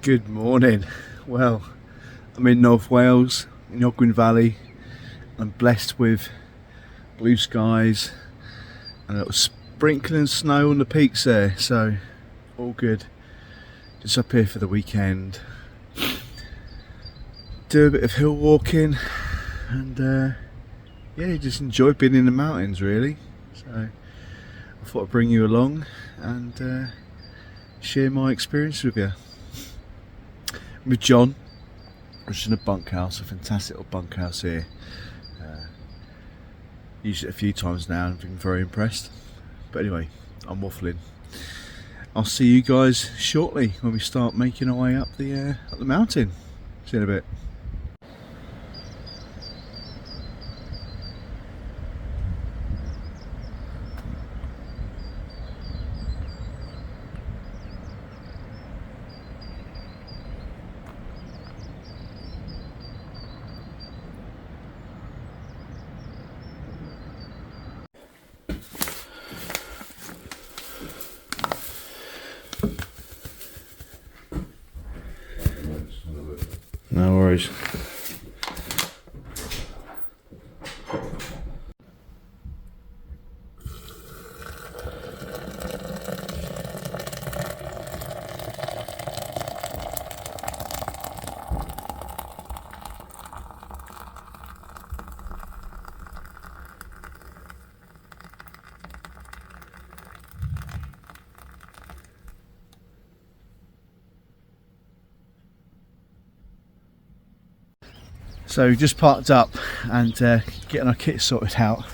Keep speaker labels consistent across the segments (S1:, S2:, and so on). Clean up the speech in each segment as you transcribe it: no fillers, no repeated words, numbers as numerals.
S1: Good morning. Well, I'm in North Wales, in Ogwen Valley. I'm blessed with blue skies and a little sprinkling snow on the peaks there, so all good. Just up here for the weekend. Do a bit of hill walking and yeah, just enjoy being in the mountains really. So I thought I'd bring you along and share my experience with you. With John, which is in a bunkhouse, a fantastic little bunkhouse here. Used it a few times now and I've been very impressed. But anyway, I'm waffling. I'll see you guys shortly when we start making our way up the mountain. See you in a bit. No worries. So we just parked up and getting our kit sorted out,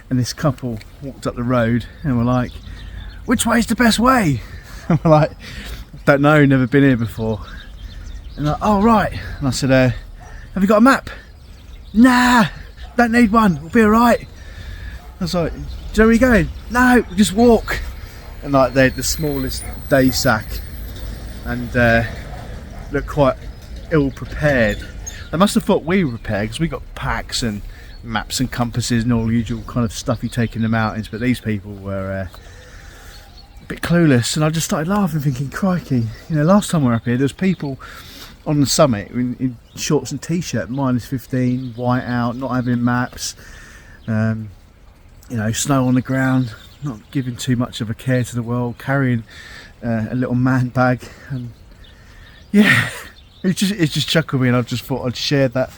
S1: and this couple walked up the road and were like, "Which way is the best way?" And we're like, "Don't know, never been here before." And like, "Oh right." And I said, "Have you got a map?" "Nah, don't need one, we'll be alright." I was like, "Do you know where you're going?" "No, just walk." And like they had the smallest day sack and looked quite ill prepared. They must have thought we were prepared because we got packs and maps and compasses and all the usual kind of stuff you take in the mountains, but these people were a bit clueless, and I just started laughing thinking, crikey, you know, last time we were up here there was people on the summit in shorts and t-shirt, -15, white out, not having maps, you know, snow on the ground, not giving too much of a care to the world, carrying a little man bag, and yeah. It just chuckled me, and I just thought I'd share that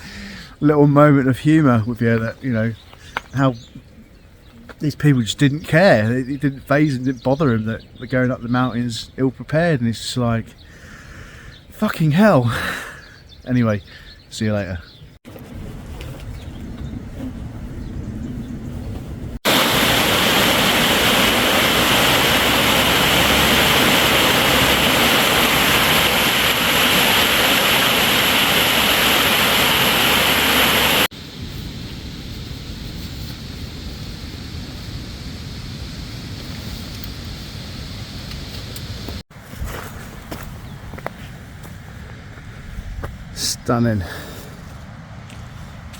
S1: little moment of humour with you, that, you know, how these people just didn't care. It didn't faze and didn't bother them that they're going up the mountains ill prepared, and it's just like, fucking hell. Anyway, see you later. Stunning,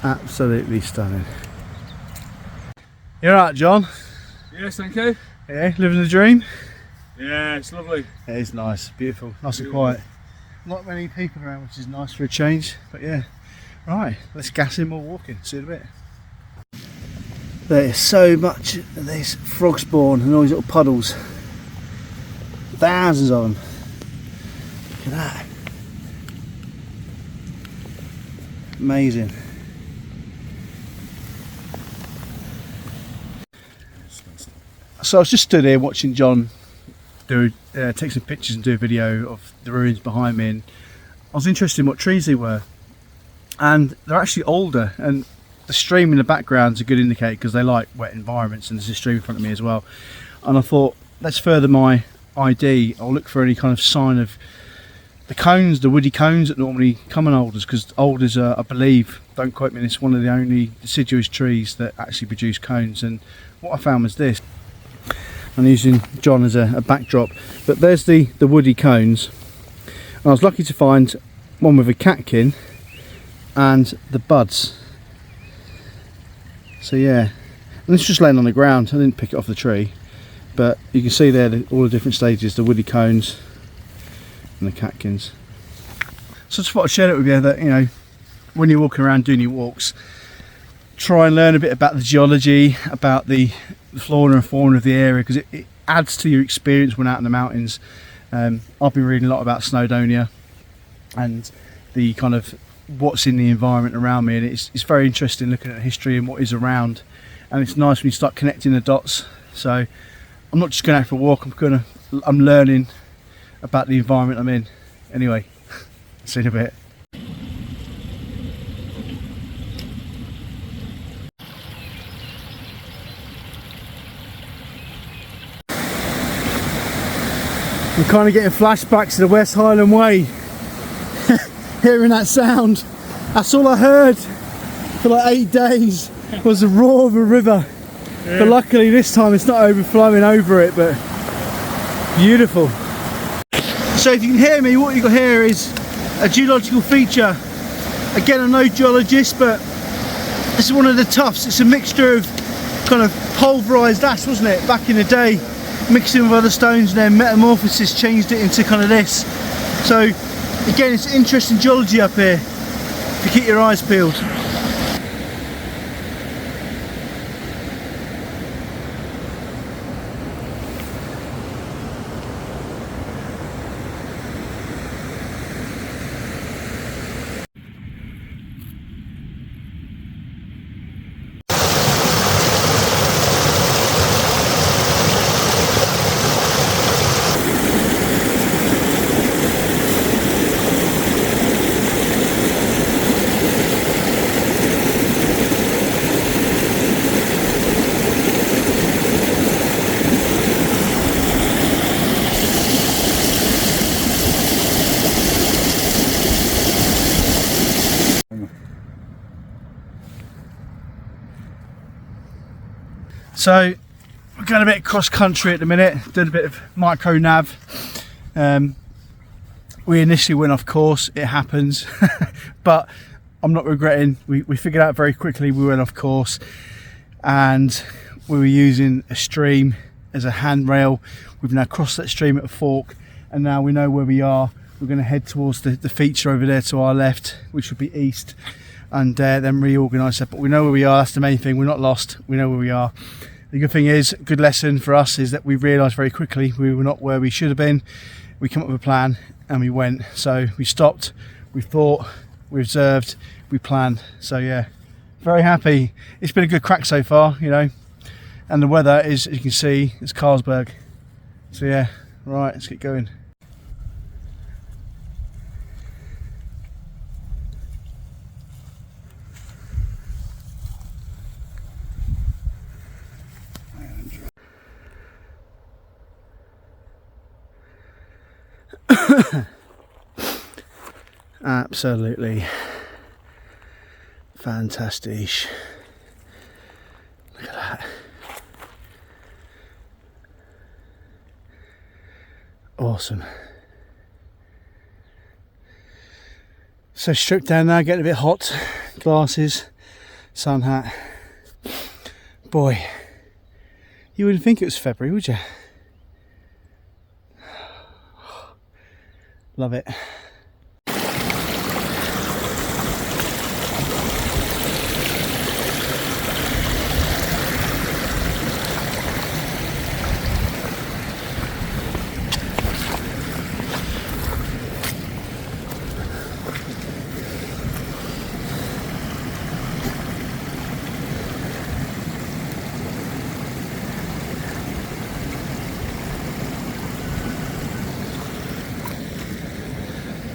S1: absolutely stunning. You alright, John?
S2: Yes, thank you.
S1: Yeah, living the dream?
S2: Yeah, it's lovely.
S1: It is nice, beautiful, nice and quiet. Not many people around, which is nice for a change, but yeah. Right, let's gas in more walking, see you in a bit. There's so much of these frog spawn and all these little puddles. Thousands of them. Look at that. Amazing. So I was just stood here watching John take some pictures and do a video of the ruins behind me, and I was interested in what trees they were, and they're actually older, and the stream in the background is a good indicator because they like wet environments, and there's a stream in front of me as well. And I thought, let's further my ID, I'll look for any kind of sign of the cones, the woody cones that normally come on alders, because alders are, I believe, don't quote me on this, one of the only deciduous trees that actually produce cones. And what I found was this. I'm using John as a backdrop, but there's the woody cones, and I was lucky to find one with a catkin and the buds. So yeah, and it's just laying on the ground. I didn't pick it off the tree, but you can see there all the different stages, the woody cones and the catkins. So I just thought I'd share it with you that, you know, when you're walking around doing your walks, try and learn a bit about the geology, about the flora and fauna of the area, because it adds to your experience when out in the mountains. I've been reading a lot about Snowdonia and the kind of what's in the environment around me, and it's very interesting looking at history and what is around, and it's nice when you start connecting the dots. So I'm not just going out for a walk, I'm learning about the environment I'm in. Anyway, see you in a bit. I'm kind of getting flashbacks to the West Highland Way. Hearing that sound, that's all I heard for like 8 days was the roar of a river. Yeah. But luckily this time it's not overflowing over it, but beautiful. So if you can hear me, what you've got here is a geological feature. Again, I'm no geologist, but this is one of the tuffs. It's a mixture of kind of pulverised ash, wasn't it, back in the day, mixing with other stones, and then metamorphosis changed it into kind of this. So again, it's interesting geology up here if you keep your eyes peeled. So we're going a bit cross country at the minute, doing a bit of micro nav. We initially went off course, it happens, but I'm not regretting. We figured out very quickly we went off course, and we were using a stream as a handrail. We've now crossed that stream at a fork, and now we know where we are. We're going to head towards the feature over there to our left, which would be east, and then reorganise that. But we know where we are, that's the main thing. We're not lost, we know where we are. The good thing is, good lesson for us is that we realised very quickly we were not where we should have been. We came up with a plan and we went. So we stopped, we thought, we observed, we planned. So yeah, very happy. It's been a good crack so far, you know. And the weather is, as you can see, it's Carlsberg. So yeah, right, let's get going. Absolutely fantastic. Look at that. Awesome. So stripped down now, getting a bit hot. Glasses, sun hat. Boy, you wouldn't think it was February, would you? Love it.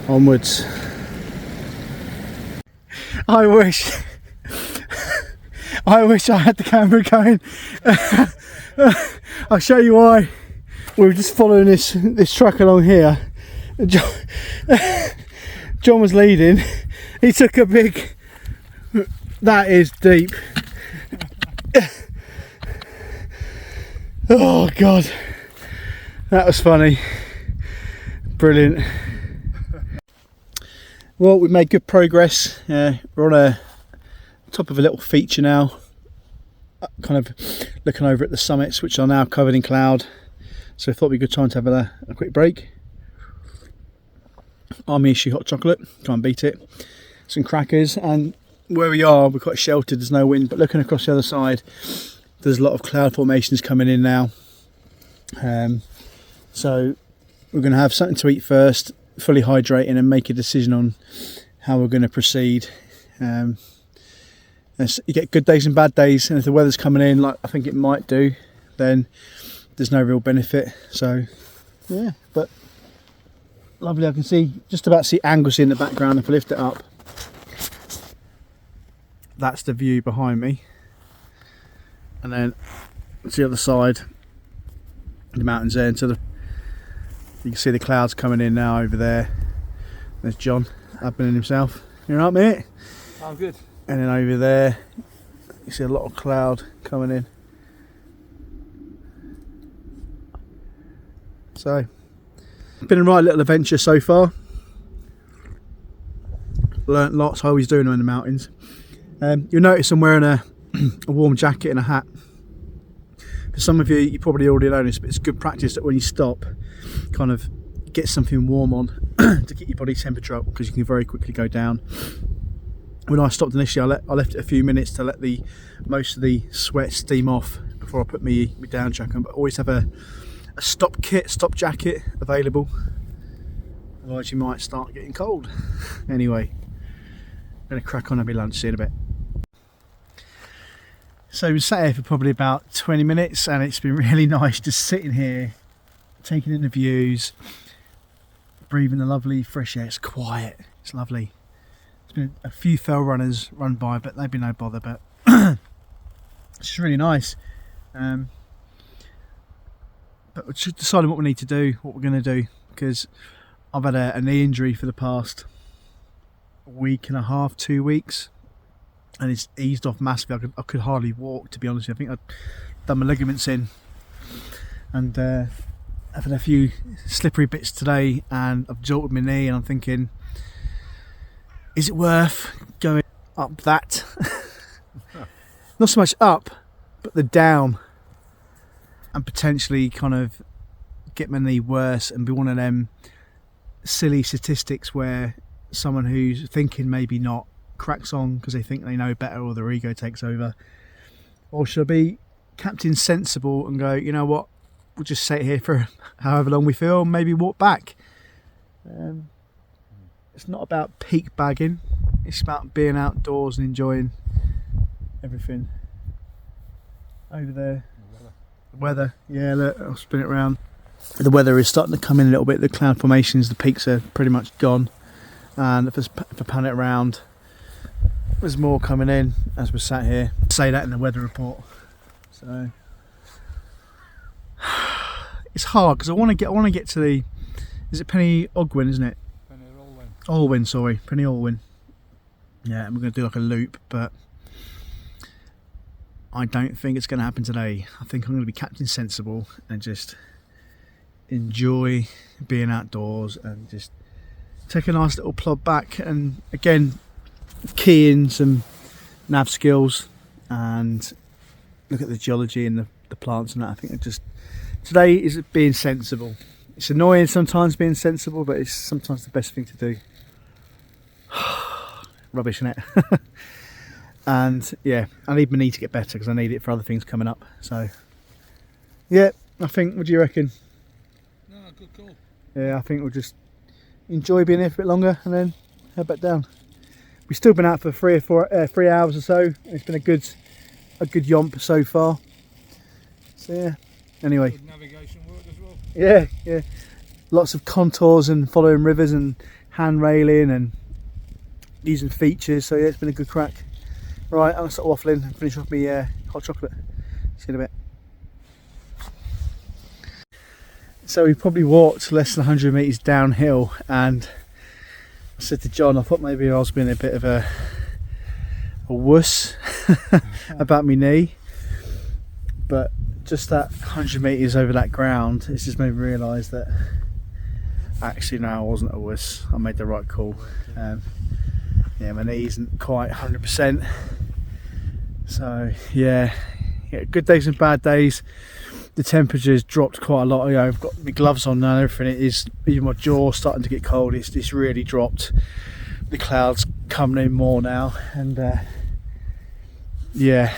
S1: Onwards. I wish I had the camera going. I'll show you why. We were just following this track along here. John was leading. He took a big, that is deep. Oh God, that was funny. Brilliant. Well, we've made good progress. We're on a top of a little feature now, kind of looking over at the summits, which are now covered in cloud. So I thought it'd be a good time to have a quick break. Army issue hot chocolate, can't beat it. Some crackers, and where we are, we're quite sheltered, there's no wind, but looking across the other side, there's a lot of cloud formations coming in now. So we're going to have something to eat first, fully hydrate, and then make a decision on how we're going to proceed. You get good days and bad days, and if the weather's coming in like I think it might do, then there's no real benefit. So yeah, but lovely. I can just about see Anglesey in the background. If I lift it up, that's the view behind me, and then it's the other side, the mountains there, and you can see the clouds coming in now over there. There's John happening himself. You alright, mate?
S2: I'm good.
S1: And then over there you see a lot of cloud coming in. So been a right little adventure so far. Learnt lots, how he's doing them in the mountains. You'll notice I'm wearing a warm jacket and a hat. For some of you probably already know this, but it's good practice that when you stop, kind of get something warm on to get your body temperature up, because you can very quickly go down. When I stopped initially, I left it a few minutes to let most of the sweat steam off before I put my down jacket on. But always have a stop jacket available, otherwise you might start getting cold. Anyway, I'm going to crack on and have my lunch, see you in a bit. So we sat here for probably about 20 minutes, and it's been really nice just sitting here, taking in the views, breathing the lovely fresh air. It's quiet, it's lovely. There's been a few fell runners run by, but they've been no bother, but it's just really nice. But we're just deciding what we need to do, what we're going to do, because I've had a knee injury for the past week and a half, 2 weeks, and it's eased off massively. I could hardly walk, to be honest with you. I think I'd done my ligaments in, and I've had a few slippery bits today, and I've jolted my knee, and I'm thinking, is it worth going up that? Not so much up, but the down, and potentially kind of get my knee worse and be one of them silly statistics where someone who's thinking maybe not cracks on because they think they know better, or their ego takes over? Or should I be captain sensible and go, you know what, we'll just sit here for however long we feel, maybe walk back? It's not about peak bagging, it's about being outdoors and enjoying everything. Over there, the weather, yeah, look, I'll spin it around. The weather is starting to come in a little bit. The cloud formations, the peaks are pretty much gone, and if I pan it around, there's more coming in as we're sat here. Say that in the weather report. So it's hard because I want to get to the, is it Penny Ogwen, isn't it?
S2: Penny
S1: Olwyn, sorry, Penny Olwyn. Yeah, and we're going to do like a loop, but I don't think it's going to happen today. I think I'm going to be captain sensible and just enjoy being outdoors and just take a nice little plod back, and again key in some nav skills and look at the geology and the plants and that. I think today is being sensible. It's annoying sometimes being sensible, but it's sometimes the best thing to do. Rubbish, innit? And yeah, I need my knee to get better because I need it for other things coming up. So yeah, I think, what do you reckon?
S2: No, good call.
S1: Yeah, I think we'll just enjoy being here for a bit longer and then head back down. We've still been out for 3 hours or so. It's been a good yomp so far. So yeah, anyway.
S2: Good navigation work as well.
S1: Yeah. Lots of contours and following rivers and hand railing and using features. So yeah, it's been a good crack. Right, I'm going to start waffling and finish off my hot chocolate. See you in a bit. So we probably walked less than 100 metres downhill, and I said to John, I thought maybe I was being a bit of a wuss about my knee, but just that 100 metres over that ground, it's just made me realise that actually no, I wasn't a wuss. I made the right call. Yeah, my knee isn't quite 100%. So yeah, good days and bad days. the temperature's dropped quite a lot. You know, I've got my gloves on now and everything. It is, even my jaw's starting to get cold. It's really dropped. The clouds coming in more now, and yeah,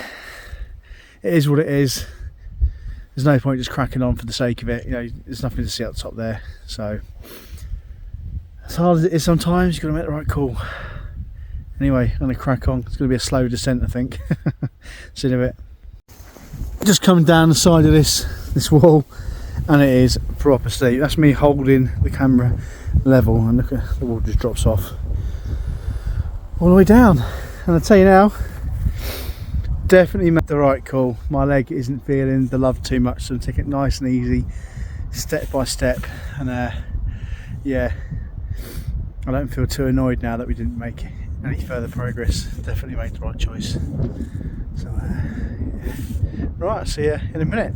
S1: it is what it is. There's no point just cracking on for the sake of it. You know, there's nothing to see out the top there. So as hard as it is sometimes, you've got to make the right call. Anyway, I'm going to crack on. It's going to be a slow descent, I think. See you in a bit. Just coming down the side of this wall, and it is proper steep. That's me holding the camera level, and look at the wall just drops off all the way down. And I tell you now, definitely made the right call. My leg isn't feeling the love too much, so I'm taking it nice and easy, step by step, and yeah, I don't feel too annoyed now that we didn't make any further progress. Definitely made the right choice. So yeah. Right, I'll see you in a minute.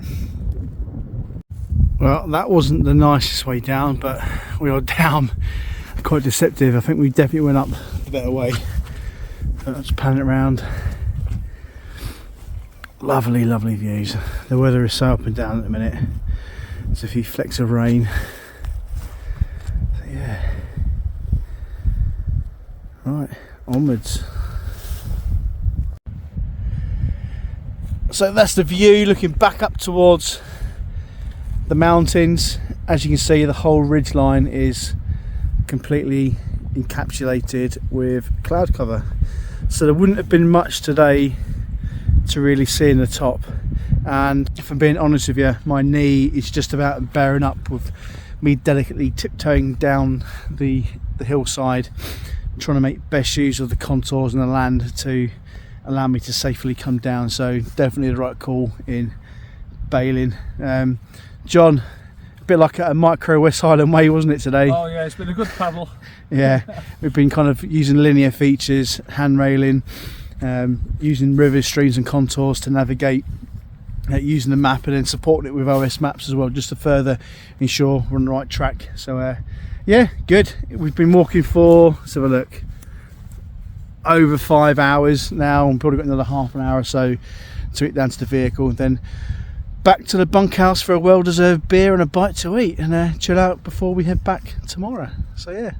S1: Well, that wasn't the nicest way down, but we are down quite deceptive. I think we definitely went up the better way. So let's pan it around. Lovely, lovely views. The weather is so up and down at the minute. There's a few flecks of rain. So yeah. Right, onwards. So that's the view looking back up towards the mountains. As you can see, the whole ridge line is completely encapsulated with cloud cover. So there wouldn't have been much today to really see in the top, and if I'm being honest with you, my knee is just about bearing up with me delicately tiptoeing down the hillside, trying to make best use of the contours and the land to allow me to safely come down. So definitely the right call in bailing. John, a bit like a micro West Highland way, wasn't it today?
S2: Oh yeah, it's been a good paddle.
S1: Yeah, we've been kind of using linear features, hand railing, using rivers, streams and contours to navigate, using the map, and then supporting it with OS maps as well, just to further ensure we're on the right track. So yeah, good. We've been walking for, let's have a look, over 5 hours now, and probably got another half an hour or so to get down to the vehicle, and then back to the bunkhouse for a well-deserved beer and a bite to eat, and chill out before we head back tomorrow. So yeah,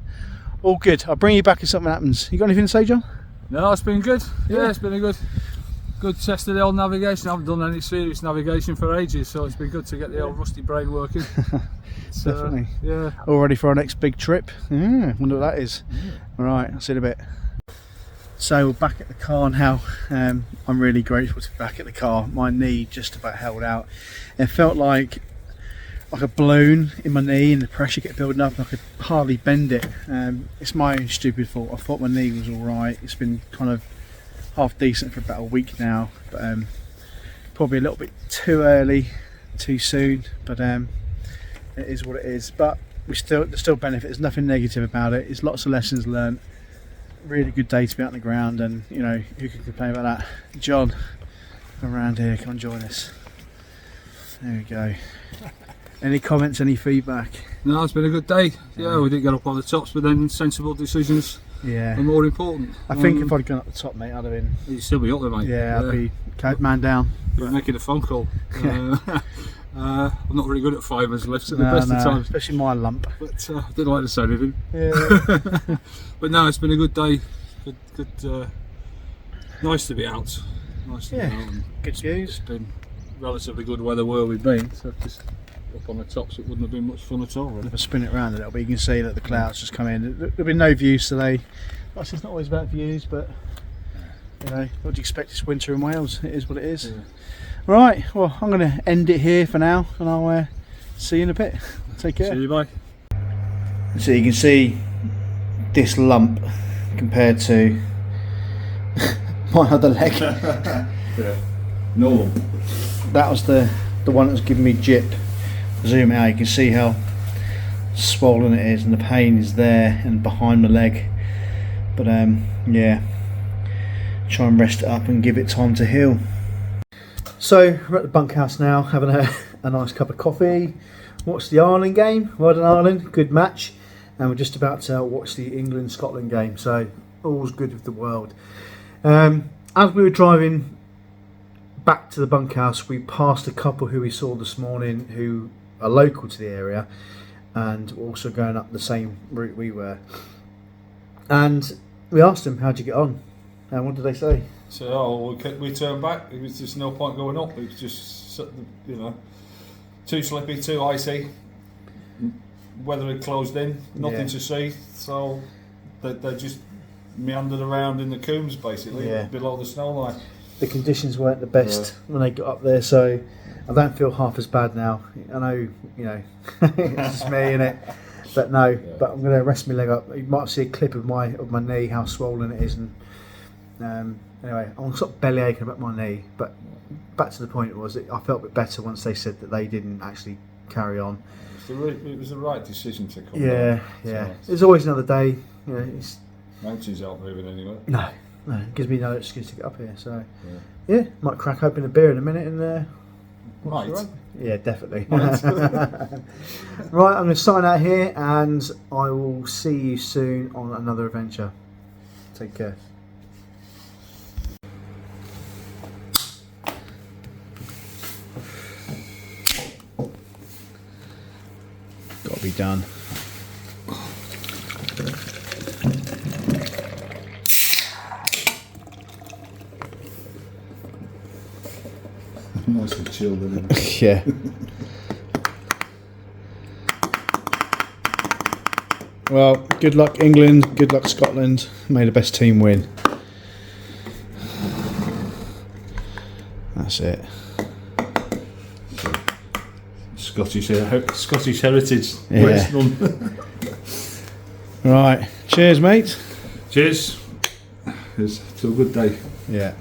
S1: all good. I'll bring you back if something happens. You got anything to say, John?
S2: No, it's been good. Yeah, it's been a good test of the old navigation. I haven't done any serious navigation for ages, so it's been good to get the old rusty brain working.
S1: Definitely.
S2: Yeah.
S1: All ready for our next big trip? Yeah, wonder what that is. All right, I'll see you in a bit. So we're back at the car now. I'm really grateful to be back at the car. My knee just about held out. It felt like a balloon in my knee, and the pressure kept building up and I could hardly bend it. It's my own stupid fault. I thought my knee was alright. It's been kind of half decent for about a week now, but probably a little bit too early, too soon, but it is what it is. But there's still benefit. There's nothing negative about it. It's lots of lessons learned. Really good day to be out on the ground, and you know, who can complain about that? John, come around here, come and join us. There we go. Any comments, any feedback?
S2: No, it's been a good day. Yeah, we didn't get up on the tops, but then sensible decisions are more important.
S1: I think if I'd gone up the top, mate, I'd have been...
S2: You'd still be up there, mate.
S1: Yeah, I'd be man down.
S2: You're making a phone call. I'm not really good at fibres lifts at the best of times.
S1: Especially my lump.
S2: But I didn't like to say anything.
S1: Yeah.
S2: But no, it's been a good day. Good. Nice to be out. Nice to be out. And
S1: good views.
S2: It's been relatively good weather where we've been. So just up on the tops, it wouldn't have been much fun at all. Really.
S1: If I spin it around a little bit, you can see that the clouds just come in. There'll be no views today. It's not always about views, but you know, what do you expect? It's winter in Wales. It is what it is. Yeah. Right, well, I'm going to end it here for now, and I'll see you in a bit. Take care.
S2: See you, bye.
S1: So you can see this lump compared to my other leg.
S2: Yeah. Normal.
S1: That was the one that was giving me jip. Zoom out, you can see how swollen it is, and the pain is there and behind the leg. But yeah, try and rest it up and give it time to heal. So we're at the bunkhouse now, having a nice cup of coffee. Watched the Ireland game. Well done, Ireland, good match. And we're just about to watch the England-Scotland game. So all's good with the world. As we were driving back to the bunkhouse, we passed a couple who we saw this morning who are local to the area and also going up the same route we were. And we asked them, how'd you get on? And what did they say?
S2: So we turned back. It was just no point going up. It was just, too slippy, too icy. Weather had closed in, nothing to see. So they just meandered around in the combs basically, below the snow line. The
S1: conditions weren't the best when they got up there, so I don't feel half as bad now. I know, it's just me, innit? But no, but I'm going to rest my leg up. You might see a clip of my knee, how swollen it is, and anyway, I'm sort of belly aching about my knee. But back to the point, I felt a bit better once they said that they didn't actually carry on.
S2: It was the right decision to come
S1: down.
S2: So
S1: there's always another day.
S2: mountains aren't moving anywhere.
S1: No, it gives me another excuse to get up here. So might crack open a beer in a minute and.
S2: Might.
S1: Yeah, definitely. Right, I'm going to sign out here and I will see you soon on another adventure. Take care. Got to be done.
S2: Nice and chilled, isn't it?
S1: Yeah. Well, good luck England, good luck Scotland. May the best team win. That's it.
S2: Scottish heritage.
S1: Yeah. Right. Cheers, mate.
S2: Cheers. It's a good day.
S1: Yeah.